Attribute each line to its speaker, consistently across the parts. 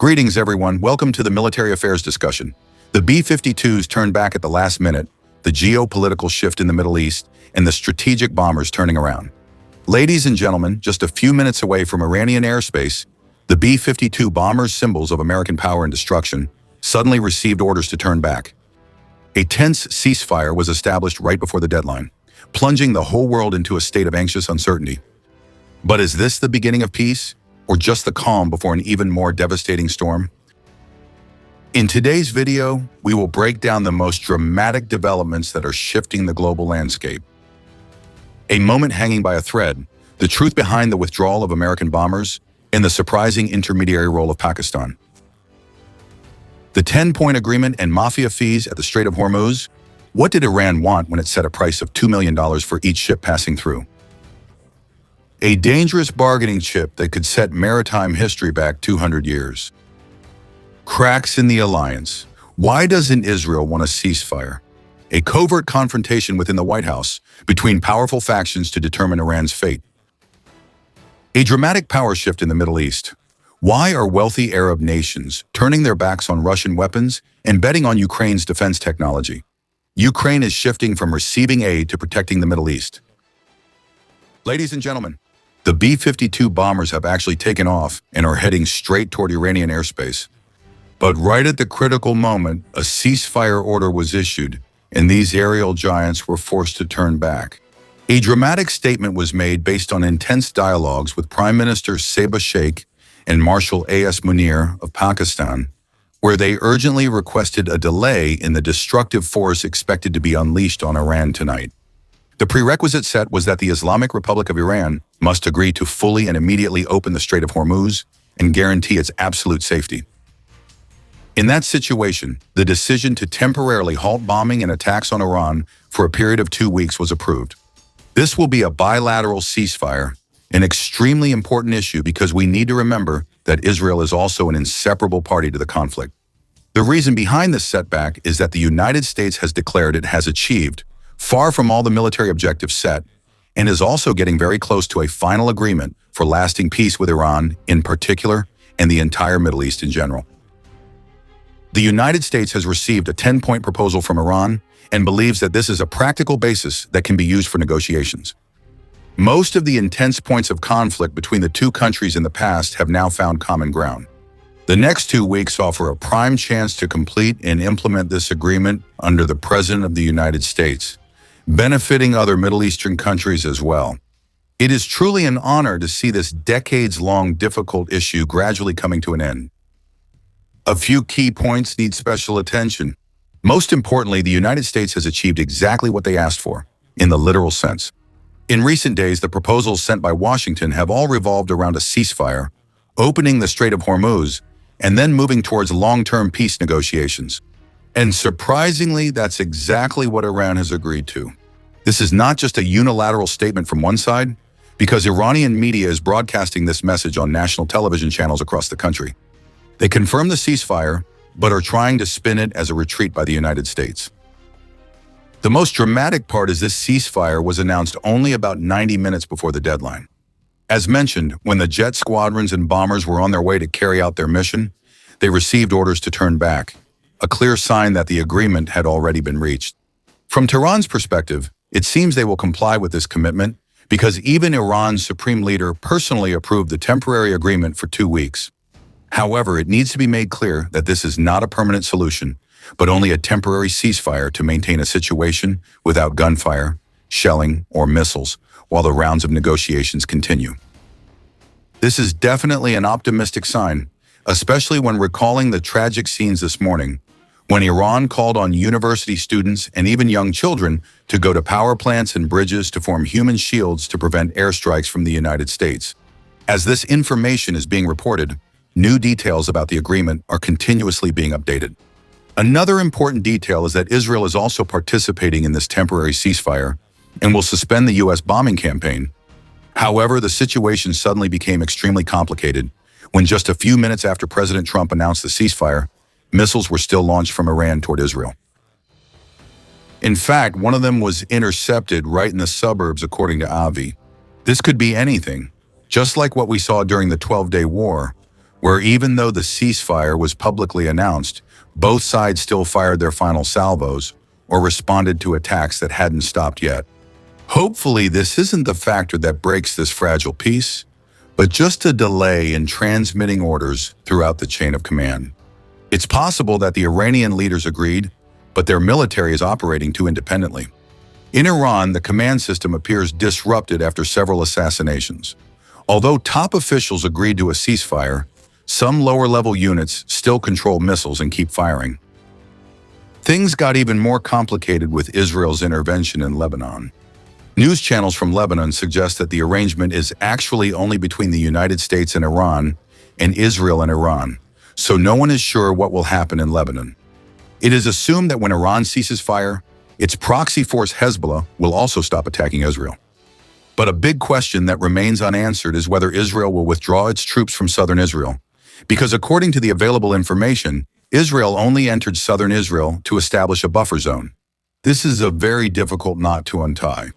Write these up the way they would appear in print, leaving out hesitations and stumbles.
Speaker 1: Greetings, everyone. Welcome to the military affairs discussion. The B-52s turned back at the last minute, the geopolitical shift in the Middle East, and the strategic bombers turning around. Ladies and gentlemen, just a few minutes away from Iranian airspace, the B-52 bombers, symbols of American power and destruction, suddenly received orders to turn back. A tense ceasefire was established right before the deadline, plunging the whole world into a state of anxious uncertainty. But is this the beginning of peace, or just the calm before an even more devastating storm? In today's video, we will break down the most dramatic developments that are shifting the global landscape. A moment hanging by a thread, the truth behind the withdrawal of American bombers, and the surprising intermediary role of Pakistan. The 10-point agreement and mafia fees at the Strait of Hormuz. What did Iran want when it set a price of $2 million for each ship passing through? A dangerous bargaining chip that could set maritime history back 200 years. Cracks in the alliance. Why doesn't Israel want a ceasefire? A covert confrontation within the White House between powerful factions to determine Iran's fate. A dramatic power shift in the Middle East. Why are wealthy Arab nations turning their backs on Russian weapons and betting on Ukraine's defense technology? Ukraine is shifting from receiving aid to protecting the Middle East. Ladies and gentlemen, the B-52 bombers have actually taken off and are heading straight toward Iranian airspace. But right at the critical moment, a ceasefire order was issued, and these aerial giants were forced to turn back. A dramatic statement was made based on intense dialogues with Prime Minister Shehbaz Sheikh and Marshal A.S. Munir of Pakistan, where they urgently requested a delay in the destructive force expected to be unleashed on Iran tonight. The prerequisite set was that the Islamic Republic of Iran must agree to fully and immediately open the Strait of Hormuz and guarantee its absolute safety. In that situation, the decision to temporarily halt bombing and attacks on Iran for a period of 2 weeks was approved. This will be a bilateral ceasefire, an extremely important issue because we need to remember that Israel is also an inseparable party to the conflict. The reason behind this setback is that the United States has declared it has achieved far from all the military objectives set, and is also getting very close to a final agreement for lasting peace with Iran in particular and the entire Middle East in general. The United States has received a 10-point proposal from Iran and believes that this is a practical basis that can be used for negotiations. Most of the intense points of conflict between the two countries in the past have now found common ground. The next 2 weeks offer a prime chance to complete and implement this agreement under the President of the United States, benefiting other Middle Eastern countries as well. It is truly an honor to see this decades-long difficult issue gradually coming to an end. A few key points need special attention. Most importantly, the United States has achieved exactly what they asked for, in the literal sense. In recent days, the proposals sent by Washington have all revolved around a ceasefire, opening the Strait of Hormuz, and then moving towards long-term peace negotiations. And surprisingly, that's exactly what Iran has agreed to. This is not just a unilateral statement from one side, because Iranian media is broadcasting this message on national television channels across the country. They confirm the ceasefire, but are trying to spin it as a retreat by the United States. The most dramatic part is this ceasefire was announced only about 90 minutes before the deadline. As mentioned, when the jet squadrons and bombers were on their way to carry out their mission, they received orders to turn back, a clear sign that the agreement had already been reached. From Tehran's perspective, it seems they will comply with this commitment because even Iran's supreme leader personally approved the temporary agreement for 2 weeks. However, it needs to be made clear that this is not a permanent solution, but only a temporary ceasefire to maintain a situation without gunfire, shelling, or missiles while the rounds of negotiations continue. This is definitely an optimistic sign, especially when recalling the tragic scenes this morning, when Iran called on university students and even young children to go to power plants and bridges to form human shields to prevent airstrikes from the United States. As this information is being reported, new details about the agreement are continuously being updated. Another important detail is that Israel is also participating in this temporary ceasefire and will suspend the U.S. bombing campaign. However, the situation suddenly became extremely complicated when just a few minutes after President Trump announced the ceasefire, missiles were still launched from Iran toward Israel. In fact, one of them was intercepted right in the suburbs, according to Avi. This could be anything, just like what we saw during the 12-day war, where even though the ceasefire was publicly announced, both sides still fired their final salvos or responded to attacks that hadn't stopped yet. Hopefully, this isn't the factor that breaks this fragile peace, but just a delay in transmitting orders throughout the chain of command. It's possible that the Iranian leaders agreed, but their military is operating too independently. In Iran, the command system appears disrupted after several assassinations. Although top officials agreed to a ceasefire, some lower-level units still control missiles and keep firing. Things got even more complicated with Israel's intervention in Lebanon. News channels from Lebanon suggest that the arrangement is actually only between the United States and Iran, and Israel and Iran, so no one is sure what will happen in Lebanon. It is assumed that when Iran ceases fire, its proxy force Hezbollah will also stop attacking Israel. But a big question that remains unanswered is whether Israel will withdraw its troops from southern Israel, because according to the available information, Israel only entered southern Israel to establish a buffer zone. This is a very difficult knot to untie.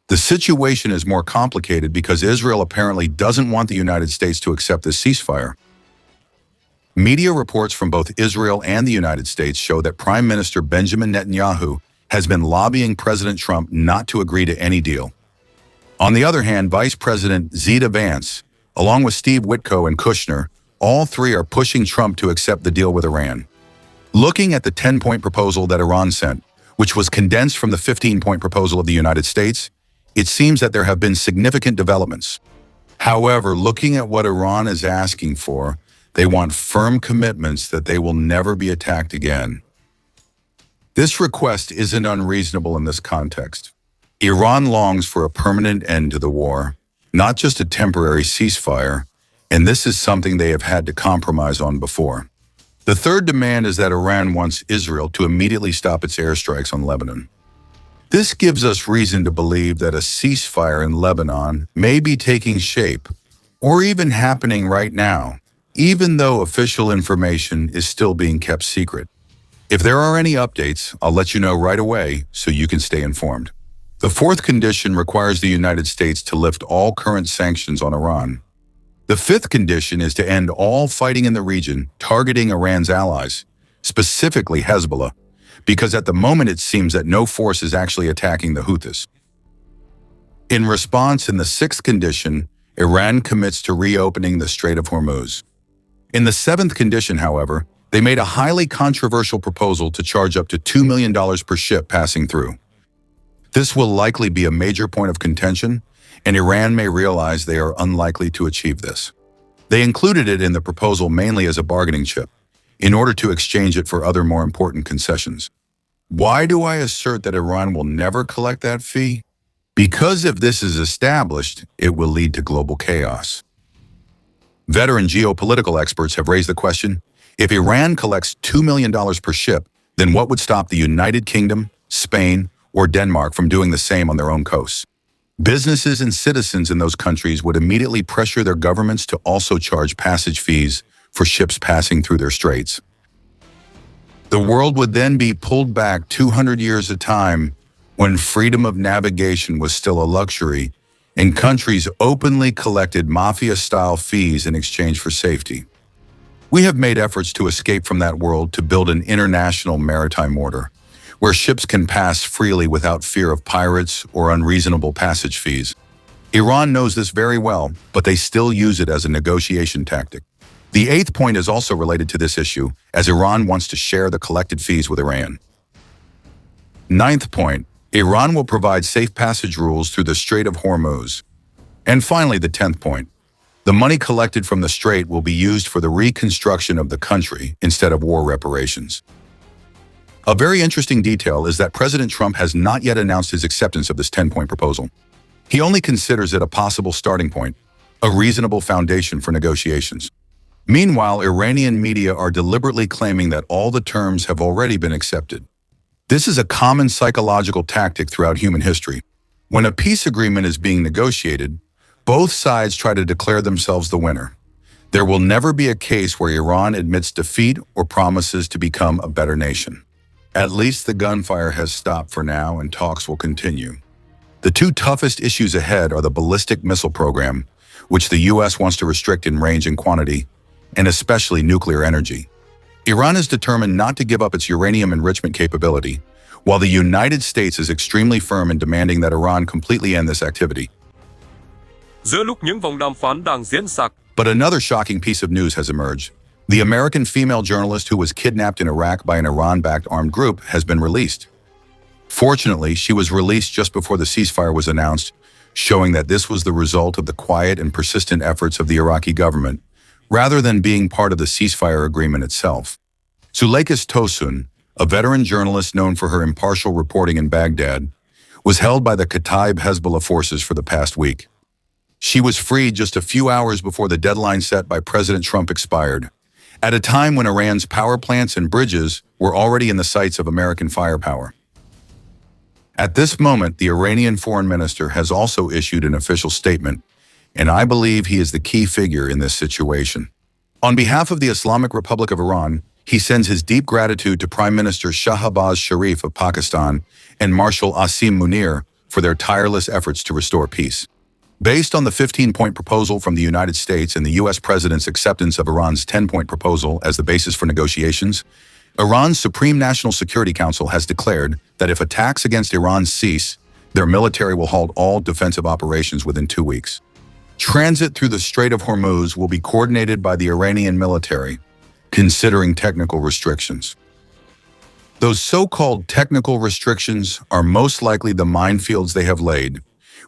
Speaker 1: The situation is more complicated because Israel apparently doesn't want the United States to accept this ceasefire. Media reports from both Israel and the United States show that Prime Minister Benjamin Netanyahu has been lobbying President Trump not to agree to any deal. On the other hand, Vice President Zeid Vance, along with Steve Witko and Kushner, all three are pushing Trump to accept the deal with Iran. Looking at the 10-point proposal that Iran sent, which was condensed from the 15-point proposal of the United States, it seems that there have been significant developments. However, looking at what Iran is asking for, they want firm commitments that they will never be attacked again. This request isn't unreasonable in this context. Iran longs for a permanent end to the war, not just a temporary ceasefire, and this is something they have had to compromise on before. The third demand is that Iran wants Israel to immediately stop its airstrikes on Lebanon. This gives us reason to believe that a ceasefire in Lebanon may be taking shape, or even happening right now, even though official information is still being kept secret. If there are any updates, I'll let you know right away so you can stay informed. The fourth condition requires the United States to lift all current sanctions on Iran. The fifth condition is to end all fighting in the region targeting Iran's allies, specifically Hezbollah, because at the moment it seems that no force is actually attacking the Houthis. In response, in the sixth condition, Iran commits to reopening the Strait of Hormuz. In the seventh condition, however, they made a highly controversial proposal to charge up to $2 million per ship passing through. This will likely be a major point of contention, and Iran may realize they are unlikely to achieve this. They included it in the proposal mainly as a bargaining chip, in order to exchange it for other more important concessions. Why do I assert that Iran will never collect that fee? Because if this is established, it will lead to global chaos. Veteran geopolitical experts have raised the question, if Iran collects $2 million per ship, then what would stop the United Kingdom, Spain, or Denmark from doing the same on their own coasts? Businesses and citizens in those countries would immediately pressure their governments to also charge passage fees for ships passing through their straits. The world would then be pulled back 200 years of time when freedom of navigation was still a luxury and countries openly collected mafia-style fees in exchange for safety. We have made efforts to escape from that world to build an international maritime order, where ships can pass freely without fear of pirates or unreasonable passage fees. Iran knows this very well, but they still use it as a negotiation tactic. The eighth point is also related to this issue, as Iran wants to share the collected fees with Iran. Ninth point, Iran will provide safe passage rules through the Strait of Hormuz. And finally, the 10th point, the money collected from the strait will be used for the reconstruction of the country instead of war reparations. A very interesting detail is that President Trump has not yet announced his acceptance of this 10-point proposal. He only considers it a possible starting point, a reasonable foundation for negotiations. Meanwhile, Iranian media are deliberately claiming that all the terms have already been accepted. This is a common psychological tactic throughout human history. When a peace agreement is being negotiated, both sides try to declare themselves the winner. There will never be a case where Iran admits defeat or promises to become a better nation. At least the gunfire has stopped for now and talks will continue. The two toughest issues ahead are the ballistic missile program, which the U.S. wants to restrict in range and quantity, and especially nuclear energy. Iran is determined not to give up its uranium enrichment capability, while the United States is extremely firm in demanding that Iran completely end this activity.
Speaker 2: Giữa lúc những vòng đàm phán đang diễn ra,
Speaker 1: But another shocking piece of news has emerged. The American female journalist who was kidnapped in Iraq by an Iran-backed armed group has been released. Fortunately, she was released just before the ceasefire was announced, showing that this was the result of the quiet and persistent efforts of the Iraqi government, rather than being part of the ceasefire agreement itself. Suleikis Tosun, a veteran journalist known for her impartial reporting in Baghdad, was held by the Kataib Hezbollah forces for the past week. She was freed just a few hours before the deadline set by President Trump expired, at a time when Iran's power plants and bridges were already in the sights of American firepower. At this moment, the Iranian foreign minister has also issued an official statement, and I believe he is the key figure in this situation. On behalf of the Islamic Republic of Iran, he sends his deep gratitude to Prime Minister Shahbaz Sharif of Pakistan and Marshal Asim Munir for their tireless efforts to restore peace. Based on the 15-point proposal from the United States and the U.S. President's acceptance of Iran's 10-point proposal as the basis for negotiations, Iran's Supreme National Security Council has declared that if attacks against Iran cease, their military will halt all defensive operations within 2 weeks. Transit through the Strait of Hormuz will be coordinated by the Iranian military, considering technical restrictions. Those so-called technical restrictions are most likely the minefields they have laid,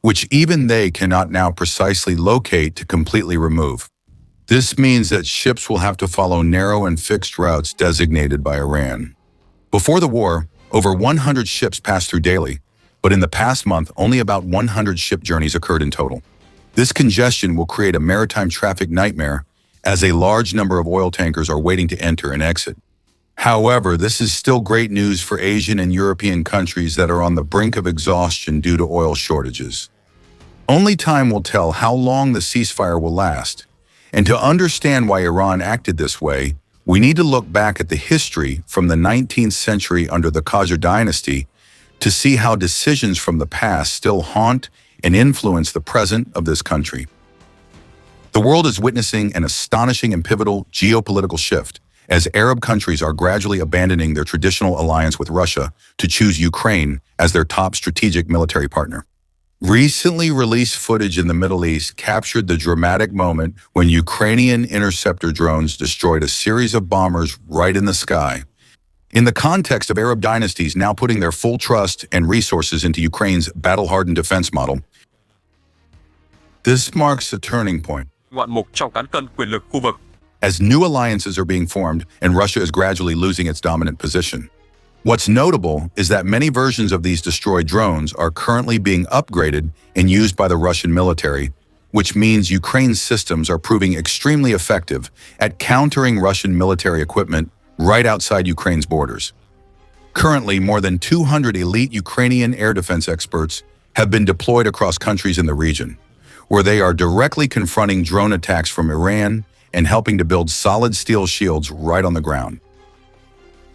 Speaker 1: which even they cannot now precisely locate to completely remove. This means that ships will have to follow narrow and fixed routes designated by Iran. Before the war, over 100 ships passed through daily, but in the past month, only about 100 ship journeys occurred in total. This congestion will create a maritime traffic nightmare, as a large number of oil tankers are waiting to enter and exit. However, this is still great news for Asian and European countries that are on the brink of exhaustion due to oil shortages. Only time will tell how long the ceasefire will last, and to understand why Iran acted this way, we need to look back at the history from the 19th century under the Qajar dynasty to see how decisions from the past still haunt and influence the present of this country. The world is witnessing an astonishing and pivotal geopolitical shift, as Arab countries are gradually abandoning their traditional alliance with Russia to choose Ukraine as their top strategic military partner. Recently released footage in the Middle East captured the dramatic moment when Ukrainian interceptor drones destroyed a series of bombers right in the sky. In the context of Arab dynasties now putting their full trust and resources into Ukraine's battle-hardened defense model, this marks a turning point.
Speaker 2: ngoạn mục trong cán cân quyền lực khu vực.
Speaker 1: As new alliances are being formed and Russia is gradually losing its dominant position. What's notable is that many versions of these destroyed drones are currently being upgraded and used by the Russian military, which means Ukraine's systems are proving extremely effective at countering Russian military equipment right outside Ukraine's borders. Currently, more than 200 elite Ukrainian air defense experts have been deployed across countries in the region, where they are directly confronting drone attacks from Iran and helping to build solid steel shields right on the ground.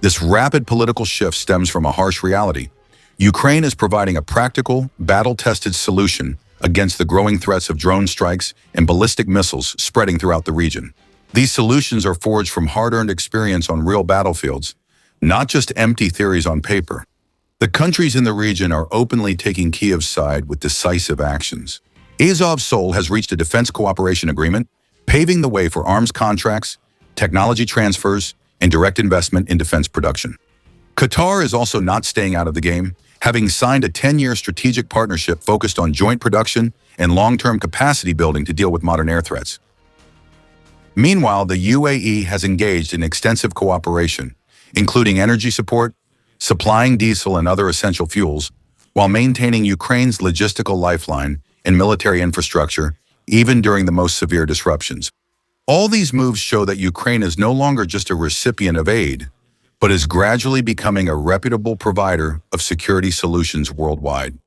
Speaker 1: This rapid political shift stems from a harsh reality. Ukraine is providing a practical, battle-tested solution against the growing threats of drone strikes and ballistic missiles spreading throughout the region. These solutions are forged from hard-earned experience on real battlefields, not just empty theories on paper. The countries in the region are openly taking Kiev's side with decisive actions. Azov-Sol has reached a defense cooperation agreement, paving the way for arms contracts, technology transfers, and direct investment in defense production. Qatar is also not staying out of the game, having signed a 10-year strategic partnership focused on joint production and long-term capacity building to deal with modern air threats. Meanwhile, the UAE has engaged in extensive cooperation, including energy support, supplying diesel and other essential fuels, while maintaining Ukraine's logistical lifeline and military infrastructure, even during the most severe disruptions. All these moves show that Ukraine is no longer just a recipient of aid, but is gradually becoming a reputable provider of security solutions worldwide.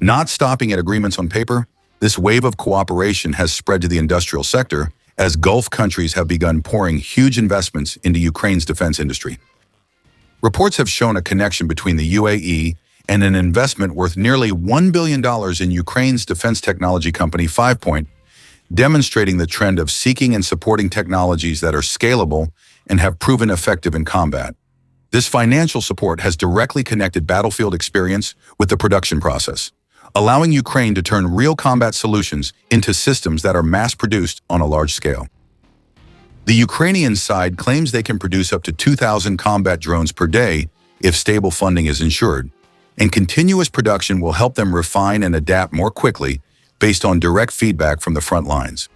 Speaker 1: Not stopping at agreements on paper, this wave of cooperation has spread to the industrial sector as Gulf countries have begun pouring huge investments into Ukraine's defense industry. Reports have shown a connection between the UAE and an investment worth nearly $1 billion in Ukraine's defense technology company 5 Point, demonstrating the trend of seeking and supporting technologies that are scalable and have proven effective in combat. This financial support has directly connected battlefield experience with the production process, allowing Ukraine to turn real combat solutions into systems that are mass-produced on a large scale. The Ukrainian side claims they can produce up to 2,000 combat drones per day if stable funding is ensured, and continuous production will help them refine and adapt more quickly based on direct feedback from the front lines.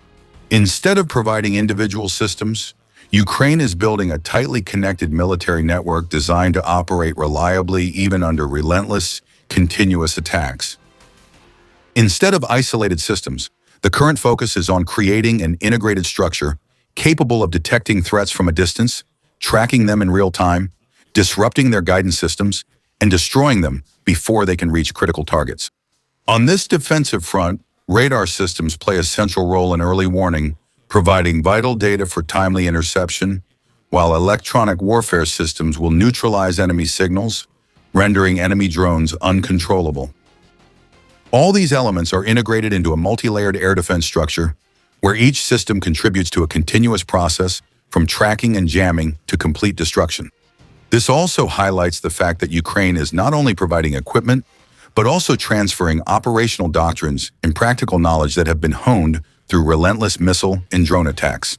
Speaker 1: Instead of providing individual systems, Ukraine is building a tightly connected military network designed to operate reliably even under relentless, continuous attacks. Instead of isolated systems, the current focus is on creating an integrated structure capable of detecting threats from a distance, tracking them in real time, disrupting their guidance systems, and destroying them before they can reach critical targets. On this defensive front, radar systems play a central role in early warning, providing vital data for timely interception, while electronic warfare systems will neutralize enemy signals, rendering enemy drones uncontrollable. All these elements are integrated into a multi-layered air defense structure, where each system contributes to a continuous process from tracking and jamming to complete destruction. This also highlights the fact that Ukraine is not only providing equipment, but also transferring operational doctrines and practical knowledge that have been honed through relentless missile and drone attacks.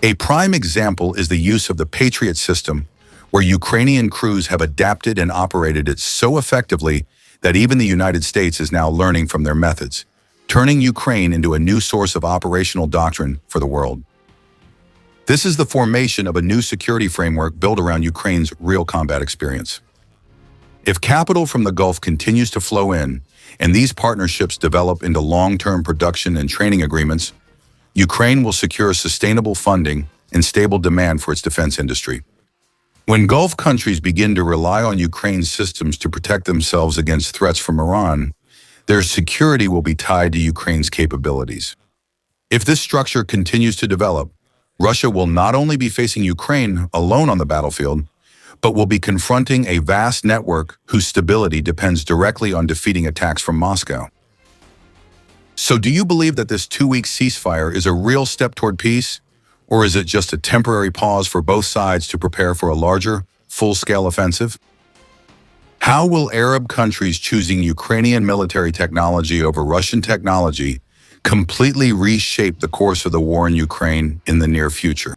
Speaker 1: A prime example is the use of the Patriot system, where Ukrainian crews have adapted and operated it so effectively that even the United States is now learning from their methods, turning Ukraine into a new source of operational doctrine for the world. This is the formation of a new security framework built around Ukraine's real combat experience. If capital from the Gulf continues to flow in, and these partnerships develop into long-term production and training agreements, Ukraine will secure sustainable funding and stable demand for its defense industry. When Gulf countries begin to rely on Ukraine's systems to protect themselves against threats from Iran, their security will be tied to Ukraine's capabilities. If this structure continues to develop, Russia will not only be facing Ukraine alone on the battlefield, but will be confronting a vast network whose stability depends directly on defeating attacks from Moscow. So do you believe that this 2-week ceasefire is a real step toward peace, or is it just a temporary pause for both sides to prepare for a larger, full-scale offensive? How will Arab countries choosing Ukrainian military technology over Russian technology completely reshape the course of the war in Ukraine in the near future?